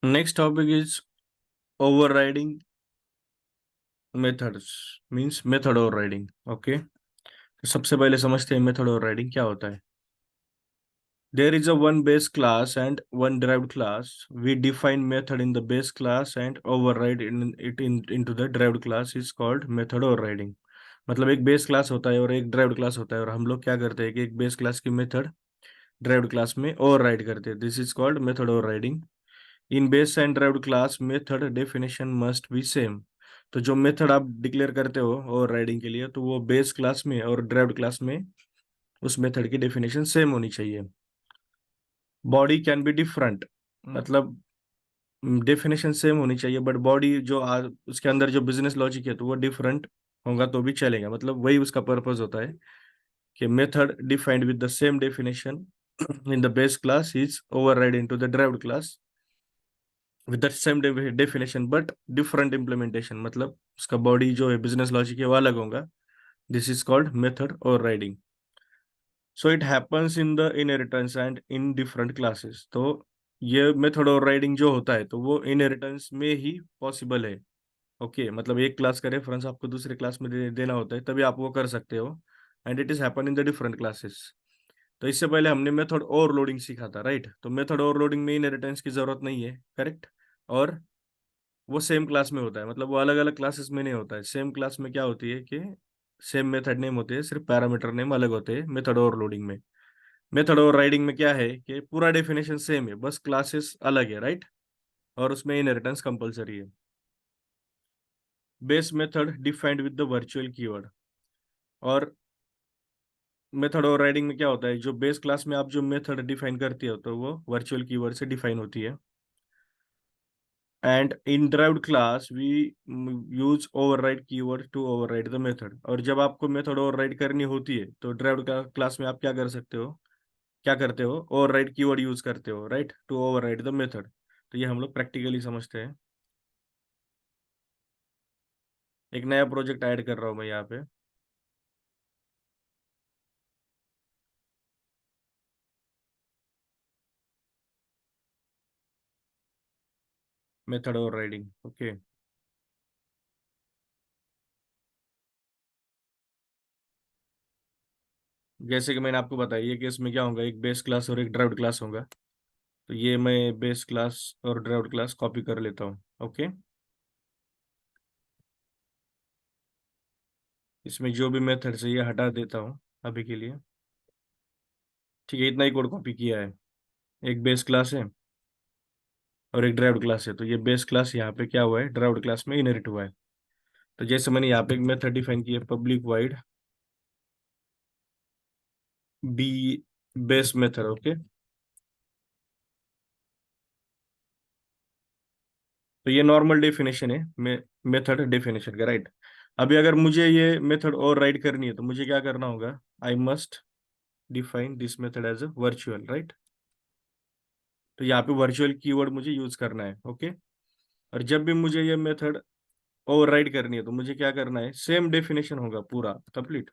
Next topic is overriding methods, means method overriding. Okay, तो सबसे पहले समझते हैं मेथड ओवरराइडिंग क्या होता है. There is a one base class and one derived class. We define method in the base class and override into the derived class is called method overriding. मतलब एक बेस क्लास होता है और एक derived class होता है और हम लोग क्या करते हैं कि एक बेस क्लास की मेथड ड्राइव्ड क्लास में ओवरराइड करते हैं. This is called method overriding. In base and derived class method definition must be same. तो जो मेथड आप डिक्लेयर करते हो ओवरराइडिंग के लिए तो वो बेस क्लास में और ड्राइव्ड क्लास में उस मेथड की डेफिनेशन सेम होनी चाहिए. बॉडी कैन बी डिफरेंट, मतलब डेफिनेशन सेम होनी चाहिए बट बॉडी जो उसके अंदर जो बिजनेस लॉजिक है तो वो डिफरेंट होगा तो भी चलेगा. मतलब वही उसका पर्पस होता है कि method defined with the same definition in the base class is override into the derived class with the same definition but different implementation. मतलब उसका बॉडी जो है बिजनेस लॉजिक है वो अलग होगा. This is called method overriding. So it happens in the inheritance and in different classes. तो ये मेथड ओवरराइडिंग जो होता है तो वो इनहेरिटेंस में ही पॉसिबल है. ओके मतलब एक क्लास का रेफरेंस आपको दूसरे क्लास में देना होता है तभी आप वो कर सकते हो. And it is happen in the different classes. तो इससे पहले हमने मेथड ओवरलोडिंग सीखा था, राइट. तो मेथड ओवरलोडिंग में इनहेरिटेंस की जरूरत नहीं है, करेक्ट. और वो सेम क्लास में होता है, मतलब वो अलग अलग क्लासेस में नहीं होता है. सेम क्लास में क्या होती है कि सेम मेथड नेम होते हैं, सिर्फ पैरामीटर नेम अलग होते हैं मेथड ओवरलोडिंग में. मेथड ओवरराइडिंग में क्या है कि पूरा डेफिनेशन सेम है, बस क्लासेस अलग है, राइट. और उसमें इनहेरिटेंस कंपलसरी है. Base method defined with the virtual keyword. और मेथड ओवरराइडिंग में क्या होता है, जो बेस क्लास में आप जो मेथड डिफाइन करती हो तो वो वर्चुअल कीवर्ड से डिफाइन होती है. And in derived class we use override keyword to override the method. और जब आपको मेथड ओवरराइड करनी होती है तो derived क्लास में आप क्या कर सकते हो, क्या करते हो, ओवरराइड कीवर्ड यूज करते हो, right, to override the method. तो ये हम लोग प्रैक्टिकली समझते हैं. एक नया प्रोजेक्ट ऐड कर रहा हूँ मैं यहाँ पे. Method overriding, okay. जैसे कि मैंने आपको बताया कि इसमें क्या होगा, एक बेस क्लास और एक derived क्लास होगा. तो ये मैं बेस क्लास और derived क्लास कॉपी कर लेता हूँ. ओके, इसमें जो भी मेथड्स है ये हटा देता हूँ अभी के लिए. ठीक है, इतना ही कोड कॉपी किया है. एक बेस क्लास है और एक derived क्लास है. तो ये बेस क्लास यहाँ पे क्या हुआ है, derived क्लास में इनहेरिट हुआ है. तो जैसे मैंने यहाँ पे एक मेथड डिफाइन किया, public void B base method. Okay, तो ये नॉर्मल डेफिनेशन है मेथड डेफिनेशन का, राइट. अभी अगर मुझे ये मेथड और राइट करनी है तो मुझे क्या करना होगा, I must define this method as a virtual, right. तो यहाँ पे वर्चुअल कीवर्ड मुझे यूज करना है. ओके, और जब भी मुझे ये मेथड ओवरराइड करनी है तो मुझे क्या करना है, सेम डेफिनेशन होगा पूरा कंप्लीट.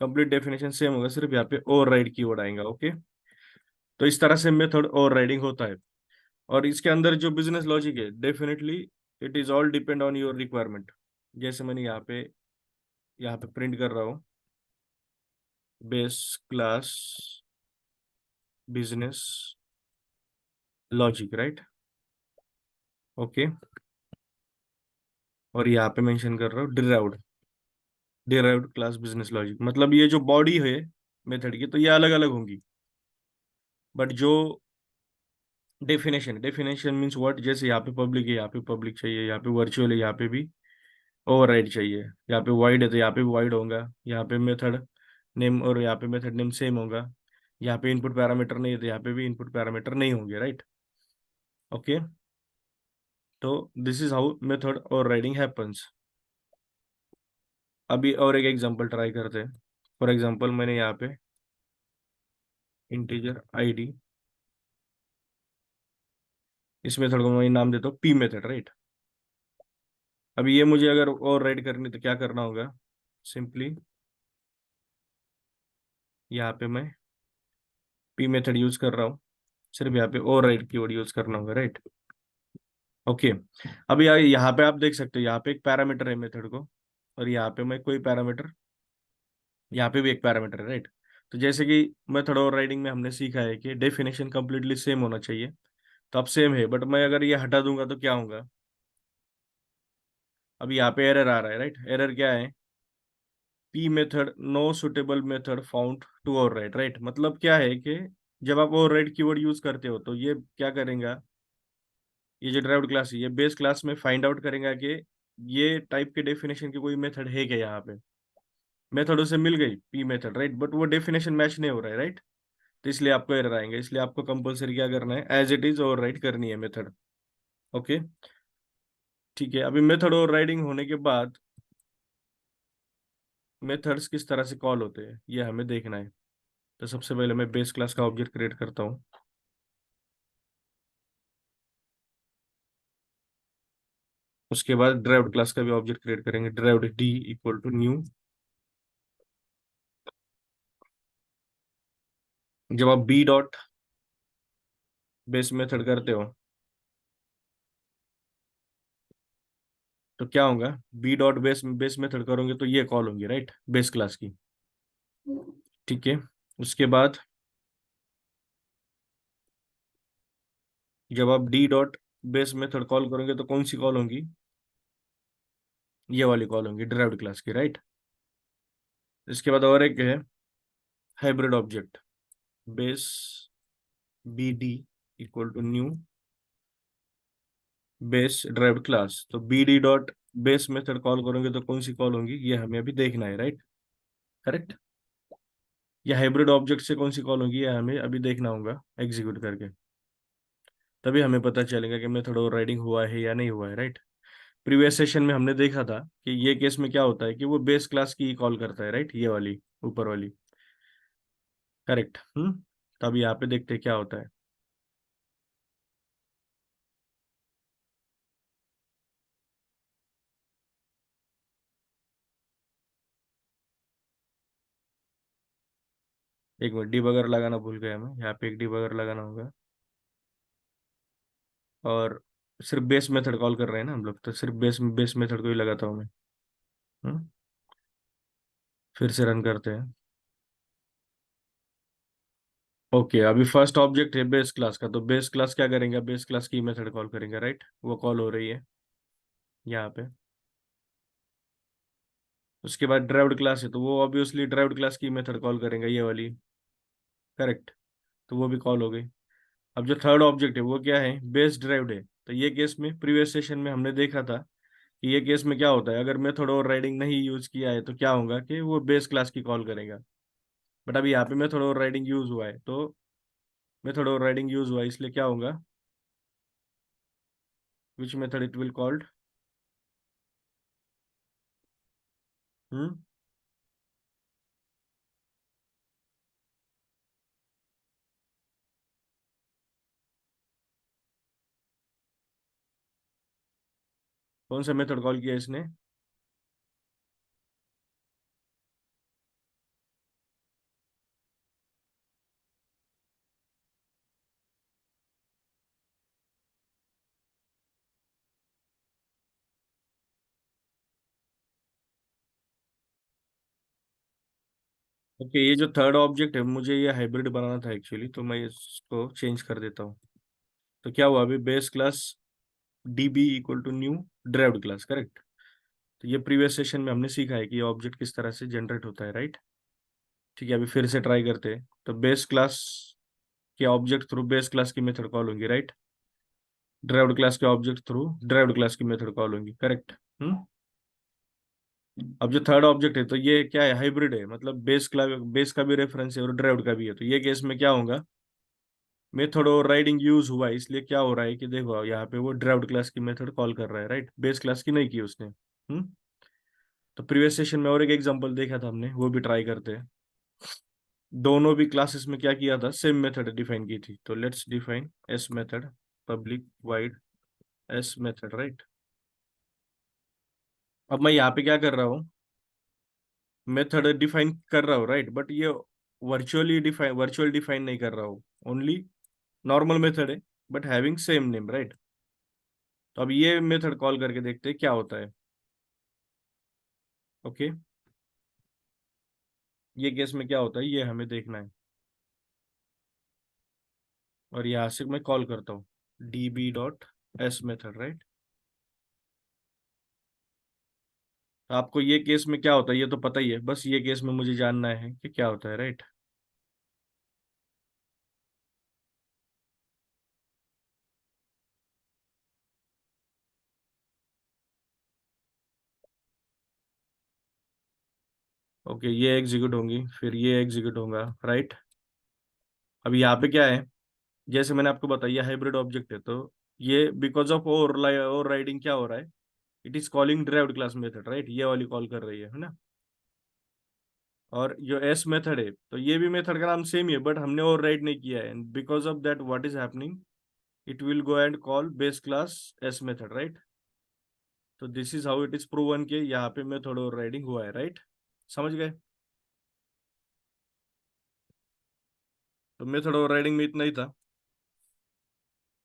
कंप्लीट डेफिनेशन सेम होगा, सिर्फ यहाँ पे ओवरराइड कीवर्ड आएगा. ओके, तो इस तरह से मेथड ओवरराइडिंग होता है. और इसके अंदर जो बिजनेस लॉजिक है definitely it is all depend on your requirement. जैसे मैंने यहाँ पे प्रिंट कर रहा हूँ, base class business logic, right. Okay, और यहाँ पे मेंशन कर रहा हूँ डिराइव्ड क्लास बिजनेस लॉजिक. मतलब ये जो बॉडी है मेथड की तो ये अलग अलग होंगी, बट जो डेफिनेशन मीन्स व्हाट, जैसे यहाँ पे पब्लिक है, यहाँ पे पब्लिक चाहिए, यहाँ पे वर्चुअल है, यहाँ पे भी ओवरराइड चाहिए, यहाँ पे वाइड है तो यहाँ पे भी वाइड होगा, यहाँ पे मेथड नेम और यहाँ पे मेथड नेम सेम होगा, यहाँ पे इनपुट पैरामीटर नहीं है तो यहाँ पे भी इनपुट पैरामीटर नहीं होंगे, राइट. ओके, तो this is how method overriding happens. अभी और एक एग्जांपल ट्राई करते हैं. फॉर एग्जांपल मैंने यहाँ पे इंटीजर आईडी, इस मेथड को मैं नाम देता हूँ पी मेथड, राइट. अभी ये मुझे अगर ओवरराइड करनी तो क्या करना होगा, सिंपली यहाँ पे मैं पी मेथड यूज कर रहा हूँ, सिर्फ यहाँ पे ओवरराइड कीवर्ड यूज करना होगा, राइट. ओके। अभी यहाँ पे आप देख सकते हो, यहाँ पे एक पैरामीटर है मेथड को, और यहाँ पे मैं कोई पैरामीटर, यहाँ पे भी एक पैरामीटर है, राइट। तो जैसे कि मेथड ओवरराइडिंग में हमने सीखा है कि डेफिनेशन कंप्लीटली सेम होना चाहिए। तो अब सेम है, बट मैं अगर ये हटा दूंगा तो क्या होगा? अभी यहाँ पे एरर आ रहा है, राइट। एरर क्या है? P method no suitable method found to override, right. मतलब क्या है कि जब आप ओवरराइड कीवर्ड यूज करते हो तो ये क्या करेगा, ये जो ड्राइव्ड क्लास है ये बेस क्लास में फाइंड आउट करेगा कि ये टाइप के डेफिनेशन की कोई मेथड है क्या यहाँ पे। मेथड उसे मिल गई पी मेथड, राइट, बट वो डेफिनेशन मैच नहीं हो रहा है, राइट। तो इसलिए आपको एरर आएंगे, इसलिए आपको कंपलसरी क्या करना है, एज इट इज ओवरराइड करनी है मेथड। ओके, ठीक है। अभी मेथड ओवरराइडिंग होने के बाद मेथड्स किस तरह से कॉल होते हैं ये हमें देखना है। तो सबसे पहले मैं बेस क्लास का ऑब्जेक्ट क्रिएट करता हूँ। उसके बाद ड्राइव्ड क्लास का भी ऑब्जेक्ट क्रिएट करेंगे, derived D equal to new. जब आप बी डॉट बेस मेथड करते हो तो क्या होगा, B dot base base method करोगे तो ये कॉल होंगी, राइट, बेस क्लास की। ठीक है। उसके बाद जब आप D dot base method call करोगे तो कौन सी कॉल होंगी, ये वाली कॉल होंगी ड्राइव्ड क्लास की, राइट। इसके बाद और एक है hybrid object, base B D equal to new base derived class. तो B D dot base method call करोगे तो कौन सी कॉल होंगी ये हमें अभी देखना है, राइट। करेक्ट। या हाइब्रिड ऑब्जेक्ट से कौन सी कॉल होगी ये हमें अभी देखना होगा एग्जीक्यूट करके, तभी हमें पता चलेगा कि मेथड ओवरराइडिंग हुआ है या नहीं हुआ है, राइट। प्रीवियस सेशन में हमने देखा था कि ये केस में क्या होता है कि वो बेस क्लास की कॉल करता है, राइट, ये वाली ऊपर वाली। करेक्ट। तो अभी यहाँ पे देखते हैं क्या होता है। एक मिनट, डिबगर लगाना भूल गया मैं, यहाँ पे एक डिबगर लगाना होगा। और सिर्फ बेस मेथड कॉल कर रहे हैं ना हम लोग, तो सिर्फ बेस मेथड को ही लगाता हूँ मैं। हम्म, फिर से रन करते हैं। ओके, अभी फर्स्ट ऑब्जेक्ट है बेस क्लास का, तो बेस क्लास क्या करेंगे, बेस क्लास की मेथड कॉल करेंगे, राइट। वो कॉल हो रही है यहाँ पे। उसके बाद ड्राइव्ड क्लास है तो वो ऑब्वियसली ड्राइव्ड क्लास की मेथड कॉल करेंगे, ये वाली। करेक्ट। तो वो भी कॉल हो गई। अब जो थर्ड ऑब्जेक्ट है वो क्या है, बेस ड्राइव्ड है। तो ये केस में प्रीवियस सेशन में हमने देखा था कि ये केस में क्या होता है, अगर मेथड ओवरराइडिंग नहीं यूज किया है तो क्या होगा कि वो बेस क्लास की कॉल करेगा। बट अभी यहाँ पे मेथड ओवरराइडिंग यूज हुआ है, तो मेथड ओवरराइडिंग यूज हुआ है इसलिए क्या होगा, which method it will called. Hmm, कौन सा मेथड कॉल किया इसने? ओके, ये जो थर्ड ऑब्जेक्ट है मुझे ये हाइब्रिड बनाना था एक्चुअली, तो मैं इसको चेंज कर देता हूँ। तो क्या हुआ, अभी base class DB equal to new derived class, correct. तो ये प्रीवियस सेशन में हमने सीखा है कि ये ऑब्जेक्ट किस तरह से जनरेट होता है, राइट। ठीक है, अभी फिर से ट्राई करते हैं। तो बेस क्लास के ऑब्जेक्ट थ्रू बेस क्लास की मेथड कॉल होंगी, राइट। ड्राइव्ड क्लास के ऑब्जेक्ट थ्रू ड्राइव्ड क्लास की मेथड कॉल होंगी, करेक्ट। हम्म। अब जो थर्ड ऑब्जेक्ट है तो ये क्या है, हाइब्रिड है, मतलब बेस का भी रेफरेंस है और ड्राइव्ड का भी है। तो ये केस में क्या होगा, मेथड ओवरराइडिंग यूज हुआ है, इसलिए क्या हो रहा है कि देखो यहाँ पे वो ड्राइव्ड क्लास की मेथड कॉल कर रहा है, राइट, बेस क्लास की नहीं की उसने। तो प्रीवियस सेशन में और एक एग्जांपल देखा था हमने, वो भी ट्राई करते हैं। दोनों भी क्लासेस में क्या किया था, सेम मेथड डिफाइन की थी। तो let's define S method, public wide S method, right. अब मैं यहाँ पे क्या कर रहा हूँ, मेथड डिफाइन कर रहा हूँ, राइट, बट ये वर्चुअल डिफाइन नहीं कर रहा हूँ, ओनली नॉर्मल मेथड है but having same name, right. तो अब ये मेथड कॉल करके देखते हैं क्या होता है। ओके, ये केस में क्या होता है ये हमें देखना है। और यहाँ से मैं कॉल करता हूँ db.s मेथड, राइट। आपको ये केस में क्या होता है ये तो पता ही है, बस ये केस में मुझे जानना है कि क्या होता है, राइट। ओके, ये एग्जीक्यूट होंगी, फिर ये एग्जीक्यूट होगा, राइट। अब यहाँ पे क्या है, जैसे मैंने आपको बताया हाइब्रिड ऑब्जेक्ट है, तो ये बिकॉज ऑफ ओवर राइडिंग क्या हो रहा है, it is calling derived class method, right. ये वाली कॉल कर रही है ना। और जो एस मेथड है, तो ये भी मेथड का नाम सेम ही है, बट हमने ओवर राइड नहीं किया है, because of that what is happening, it will go and call base class's method, right. तो this is how it is proven के यहाँ पे मेथड ओवर राइडिंग हुआ है, राइट। समझ गए। तो मेथड ओवर राइडिंग में इतना ही था,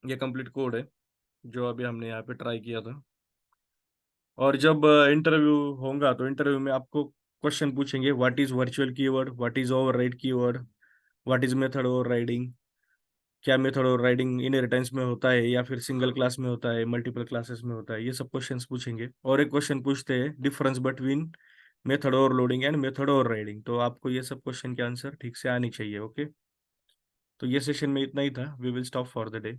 ये कंप्लीट कोड है जो अभी हमने यहाँ पे ट्राई किया था। और जब इंटरव्यू होगा तो इंटरव्यू में आपको क्वेश्चन पूछेंगे, what is virtual keyword, what is override keyword, what is method overriding, क्या मेथड ओवरराइडिंग इनहेरिटेंस में होता है या फिर सिंगल क्लास में होता है, मल्टीपल क्लासेस में होता है, ये सब क्वेश्चंस पूछेंगे। और एक क्वेश्चन पूछते हैं difference between method overloading and method overriding, तो आपको ये सब क्वेश्चन के आंसर ठीक से आनी चाहिए। ओके, तो ये सेशन में इतना ही था, we will stop for the day.